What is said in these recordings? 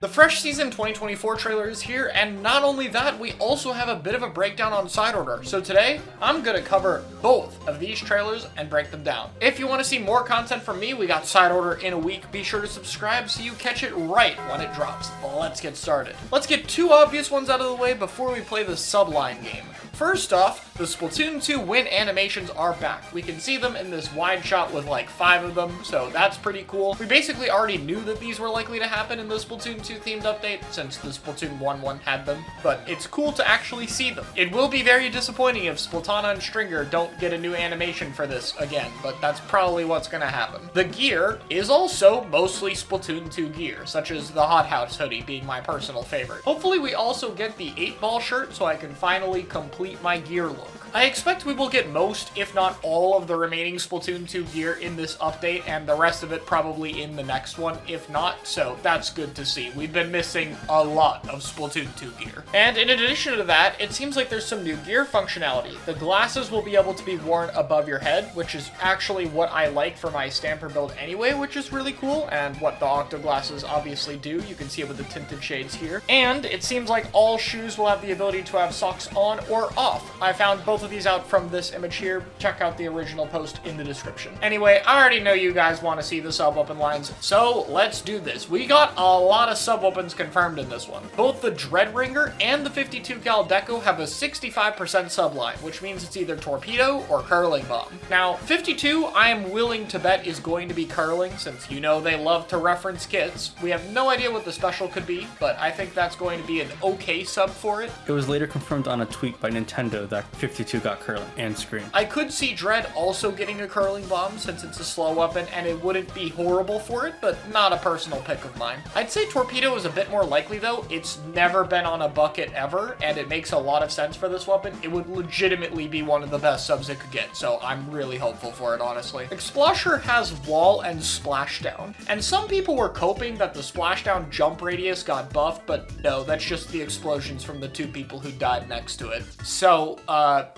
The Fresh Season 2024 trailer is here, and not only that, we also have a bit of a breakdown on Side Order. So today, I'm gonna cover both of these trailers and break them down. If you want to see more content from me, we got Side Order in a week. Be sure to subscribe so you catch it right when it drops. Let's get started. Let's get two obvious ones out of the way before we play the subline game. First off, the Splatoon 2 win animations are back. We can see them in this wide shot with like 5 of them, so that's pretty cool. We basically already knew that these were likely to happen in the Splatoon 2 themed update since the Splatoon 1 one had them, but it's cool to actually see them. It will be very disappointing if Splatana and Stringer don't get a new animation for this again, but that's probably what's gonna happen. The gear is also mostly Splatoon 2 gear, such as the Hot House hoodie being my personal favorite. Hopefully we also get the 8-ball shirt so I can finally complete my gear look. I expect we will get most, if not all, of the remaining Splatoon 2 gear in this update, and the rest of it probably in the next one, if not, so that's good to see. We've been missing a lot of Splatoon 2 gear. And in addition to that, it seems like there's some new gear functionality. The glasses will be able to be worn above your head, which is actually what I like for my Stamper build anyway, which is really cool, and what the Octo glasses obviously do. You can see it with the tinted shades here. And it seems like all shoes will have the ability to have socks on or off. I found both of these out from this image here. Check out the original post in the description. Anyway, I already know you guys want to see the sub-weapon lines, so let's do this. We got a lot of sub-weapons confirmed in this one. Both the Dreadringer and the 52 cal Deco have a 65% sub-line, which means it's either Torpedo or Curling Bomb. Now, 52, I am willing to bet is going to be Curling, since you know they love to reference kits. We have no idea what the special could be, but I think that's going to be an okay sub for it. It was later confirmed on a tweet by Nintendo that 52 got Curling and Scream. I could see Dread also getting a Curling Bomb since it's a slow weapon and it wouldn't be horrible for it, but not a personal pick of mine. I'd say Torpedo is a bit more likely though. It's never been on a bucket ever, and it makes a lot of sense for this weapon. It would legitimately be one of the best subs it could get, so I'm really hopeful for it, honestly. Explosher has Wall and Splashdown, and some people were coping that the Splashdown jump radius got buffed, but no, that's just the explosions from the 2 people who died next to it. So,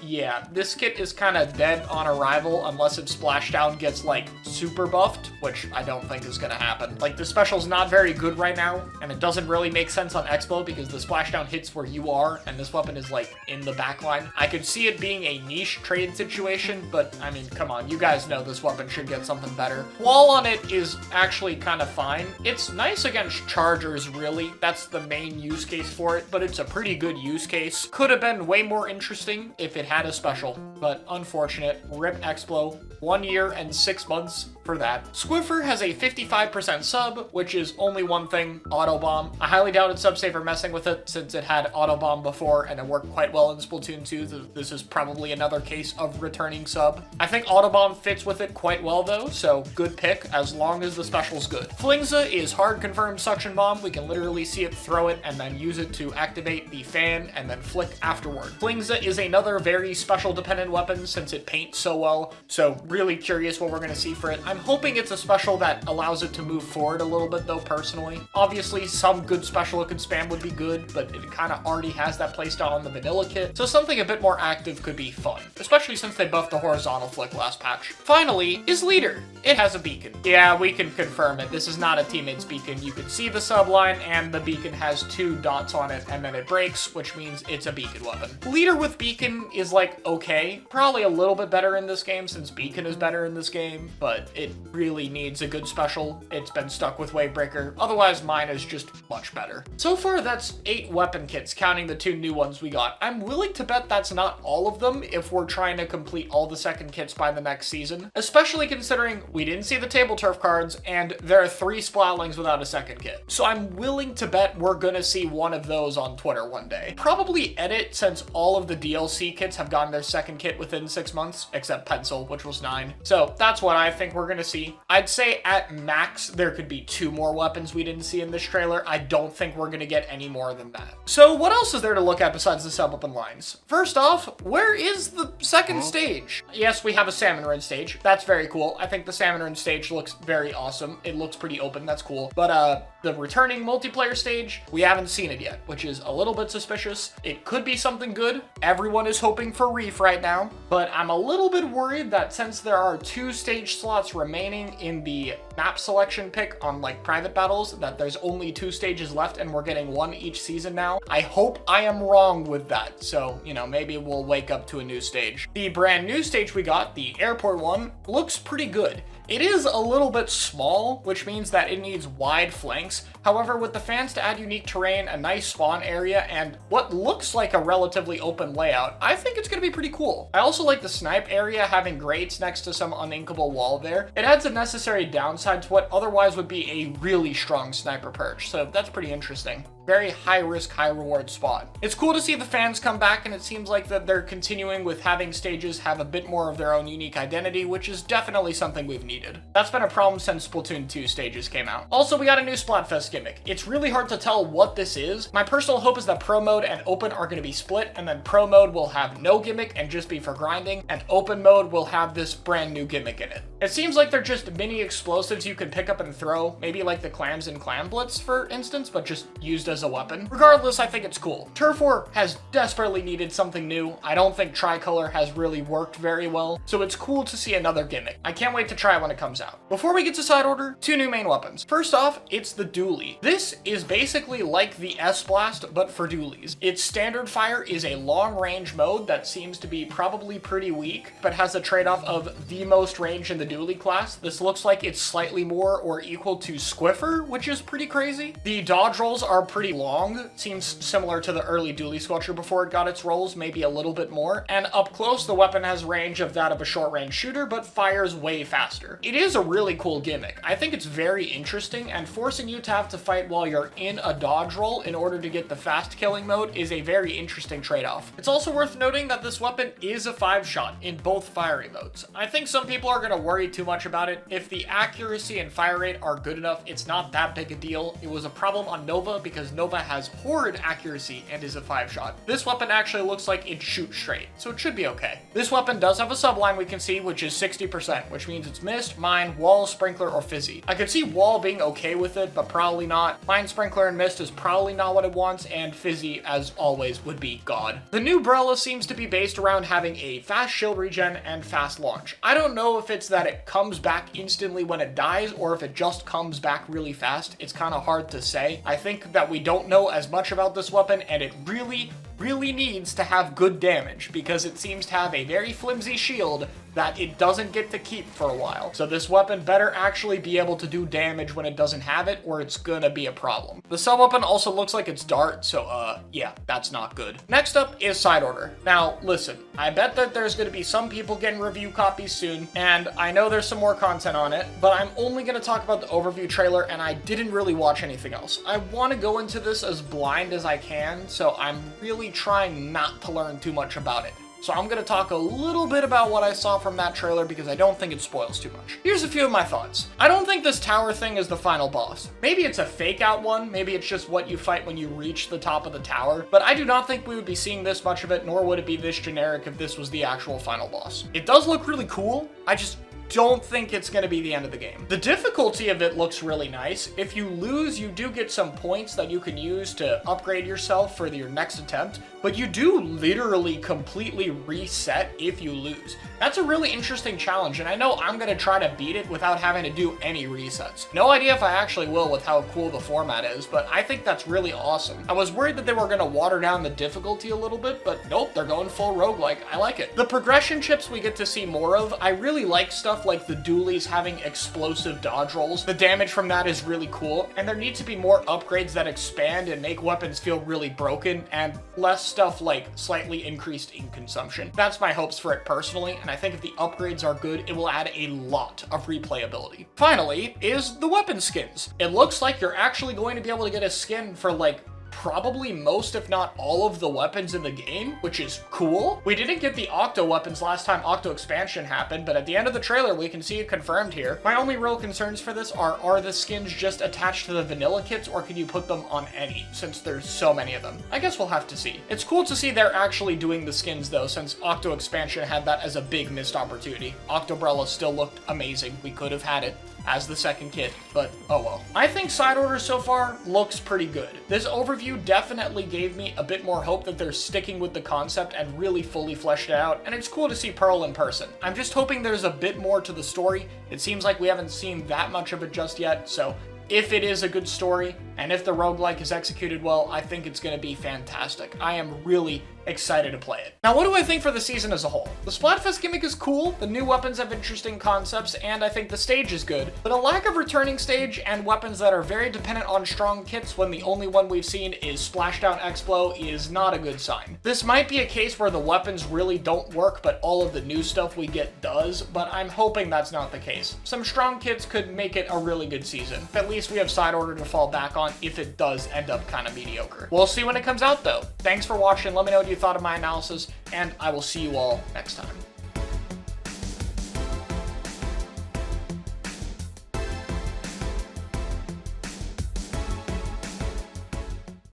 yeah, this kit is kind of dead on arrival unless if Splashdown gets, like, super buffed, which I don't think is gonna happen. Like, the special's not very good right now, and it doesn't really make sense on Expo because the Splashdown hits where you are, and this weapon is, like, in the backline. I could see it being a niche trade situation, but, I mean, come on, you guys know this weapon should get something better. Wall on it is actually kind of fine. It's nice against chargers, really. That's the main use case for it, but it's a pretty good use case. Could have been way more interesting if it had a special, but unfortunate. RIP Explo. 1 year and 6 months for that. Squiffer has a 55% sub, which is only one thing, Auto Bomb. I highly doubt it's subsafe or messing with it since it had Auto Bomb before and it worked quite well in Splatoon 2. This is probably another case of returning sub. I think Auto Bomb fits with it quite well though, so good pick as long as the special's good. Flingza is hard confirmed Suction Bomb. We can literally see it throw it and then use it to activate the fan and then flick afterward. Flingza is another very special dependent weapon since it paints so well, so really curious what we're going to see for it. I'm hoping it's a special that allows it to move forward a little bit though, personally. Obviously, some good special it could spam would be good, but it kind of already has that playstyle on the vanilla kit, so something a bit more active could be fun, especially since they buffed the horizontal flick last patch. Finally, is Leader. It has a beacon. Yeah, we can confirm it. This is not a teammate's beacon. You can see the subline, and the beacon has 2 dots on it, and then it breaks, which means it's a beacon weapon. Leader with beacon is like okay, probably a little bit better in this game since beacon is better in this game, but it really needs a good special. It's been stuck with Wavebreaker. Otherwise, mine is just much better. So far, that's 8 weapon kits, counting the 2 new ones we got. I'm willing to bet that's not all of them if we're trying to complete all the second kits by the next season, especially considering we didn't see the table turf cards, and there are 3 Splatlings without a second kit. So I'm willing to bet we're gonna see one of those on Twitter one day. Probably Edit, since all of the DLC kits have gotten their second kit within 6 months, except Pencil, which was 9. So that's what I think we're gonna see. I'd say at max, there could be 2 more weapons we didn't see in this trailer. I don't think we're gonna get any more than that. So what else is there to look at besides the sub-weapon lines? First off, where is the second stage? Yes, we have a Salmon Run stage. That's very cool. I think the Salmon Run stage looks very awesome. It looks pretty open, that's cool. But the returning multiplayer stage, we haven't seen it yet, which is a little bit suspicious. It could be something good. Everyone is hoping for Reef right now, but I'm a little bit worried that since there are 2 stage slots remaining in the map selection pick on like private battles, that there's only 2 stages left and we're getting 1 each season now. I hope I am wrong with that. So, you know, maybe we'll wake up to a new stage. The brand new stage we got, the airport one, looks pretty good. It is a little bit small, which means that it needs wide flanks. However, with the fans to add unique terrain, a nice spawn area, and what looks like a relatively open layout, I think it's going to be pretty cool. I also like the snipe area having grates next to some uninkable wall there. It adds a necessary downside to what otherwise would be a really strong sniper perch, so that's pretty interesting. Very high risk, high reward spot. It's cool to see the fans come back, and it seems like that they're continuing with having stages have a bit more of their own unique identity, which is definitely something we've needed. That's been a problem since Splatoon 2 stages came out. Also, we got a new Splatfest gimmick. It's really hard to tell what this is. My personal hope is that Pro Mode and Open are going to be split, and then Pro Mode will have no gimmick and just be for grinding, and Open Mode will have this brand new gimmick in it. It seems like they're just mini explosives you can pick up and throw, maybe like the clams in Clam Blitz, for instance, but just used as a weapon. Regardless, I think it's cool. Turf War has desperately needed something new. I don't think Tricolor has really worked very well, so it's cool to see another gimmick. I can't wait to try it when it comes out. Before we get to side order, 2 new main weapons. First off, it's the dually. This is basically like the S-Blast, but for dualies. Its standard fire is a long-range mode that seems to be probably pretty weak, but has a trade-off of the most range in the dually class. This looks like it's slightly more or equal to Squiffer, which is pretty crazy. The dodge rolls are pretty long. Seems similar to the early dually sculpture before it got its rolls, maybe a little bit more. And up close, the weapon has range of that of a short-range shooter, but fires way faster. It is a really cool gimmick. I think it's very interesting, and forcing you to have to fight while you're in a dodge roll in order to get the fast killing mode is a very interesting trade-off. It's also worth noting that this weapon is a 5-shot in both firing modes. I think some people are going to worry too much about it. If the accuracy and fire rate are good enough, it's not that big a deal. It was a problem on Nova because Nova has horrid accuracy and is a 5-shot. This weapon actually looks like it shoots straight, so it should be okay. This weapon does have a subline we can see, which is 60%, which means it's mist, mine, wall, sprinkler, or fizzy. I could see wall being okay with it, but probably not. Mine, sprinkler, and mist is probably not what it wants, and fizzy, as always, would be God. The new Brella seems to be based around having a fast shield regen and fast launch. I don't know if it's that it comes back instantly when it dies, or if it just comes back really fast. It's kind of hard to say. I think that we don't know as much about this weapon, and it really needs to have good damage, because it seems to have a very flimsy shield that it doesn't get to keep for a while. So this weapon better actually be able to do damage when it doesn't have it, or it's gonna be a problem. The sub-weapon also looks like it's dart, so yeah, that's not good. Next up is side order. Now, listen, I bet that there's gonna be some people getting review copies soon, and I know there's some more content on it, but I'm only gonna talk about the overview trailer, and I didn't really watch anything else. I wanna go into this as blind as I can, so I'm really trying not to learn too much about it. So I'm going to talk a little bit about what I saw from that trailer because I don't think it spoils too much. Here's a few of my thoughts. I don't think this tower thing is the final boss. Maybe it's a fake out one, maybe it's just what you fight when you reach the top of the tower, but I do not think we would be seeing this much of it, nor would it be this generic if this was the actual final boss. It does look really cool, I just don't think it's going to be the end of the game. The difficulty of it looks really nice. If you lose, you do get some points that you can use to upgrade yourself for your next attempt, but you do literally completely reset if you lose. That's a really interesting challenge, and I know I'm going to try to beat it without having to do any resets. No idea if I actually will with how cool the format is, but I think that's really awesome. I was worried that they were going to water down the difficulty a little bit, but nope, they're going full roguelike. I like it. The progression chips we get to see more of, I really like stuff like the dualies having explosive dodge rolls. The damage from that is really cool, and there need to be more upgrades that expand and make weapons feel really broken, and less stuff like slightly increased ink consumption. That's my hopes for it personally, and I think if the upgrades are good, it will add a lot of replayability. Finally is the weapon skins. It looks like you're actually going to be able to get a skin for like probably most, if not all, of the weapons in the game, which is cool. We didn't get the Octo weapons last time Octo expansion happened, but at the end of the trailer, we can see it confirmed here. My only real concerns for this are the skins just attached to the vanilla kits, or can you put them on any, since there's so many of them? I guess we'll have to see. It's cool to see they're actually doing the skins though, since Octo expansion had that as a big missed opportunity. Octobrella still looked amazing. We could have had it. as the second kit, but oh well. I think Side Order so far looks pretty good. This overview definitely gave me a bit more hope that they're sticking with the concept and really fully fleshed it out, and it's cool to see Pearl in person. I'm just hoping there's a bit more to the story. It seems like we haven't seen that much of it just yet, so if it is a good story, and if the roguelike is executed well, I think it's going to be fantastic. I am really excited to play it. Now, what do I think for the season as a whole? The Splatfest gimmick is cool, the new weapons have interesting concepts, and I think the stage is good, but a lack of returning stage and weapons that are very dependent on strong kits when the only one we've seen is Splashdown Explo is not a good sign. This might be a case where the weapons really don't work, but all of the new stuff we get does, but I'm hoping that's not the case. Some strong kits could make it a really good season. At least we have Side Order to fall back on if it does end up kind of mediocre. We'll see when it comes out though. Thanks for watching, let me know what you thought of my analysis, and I will see you all next time.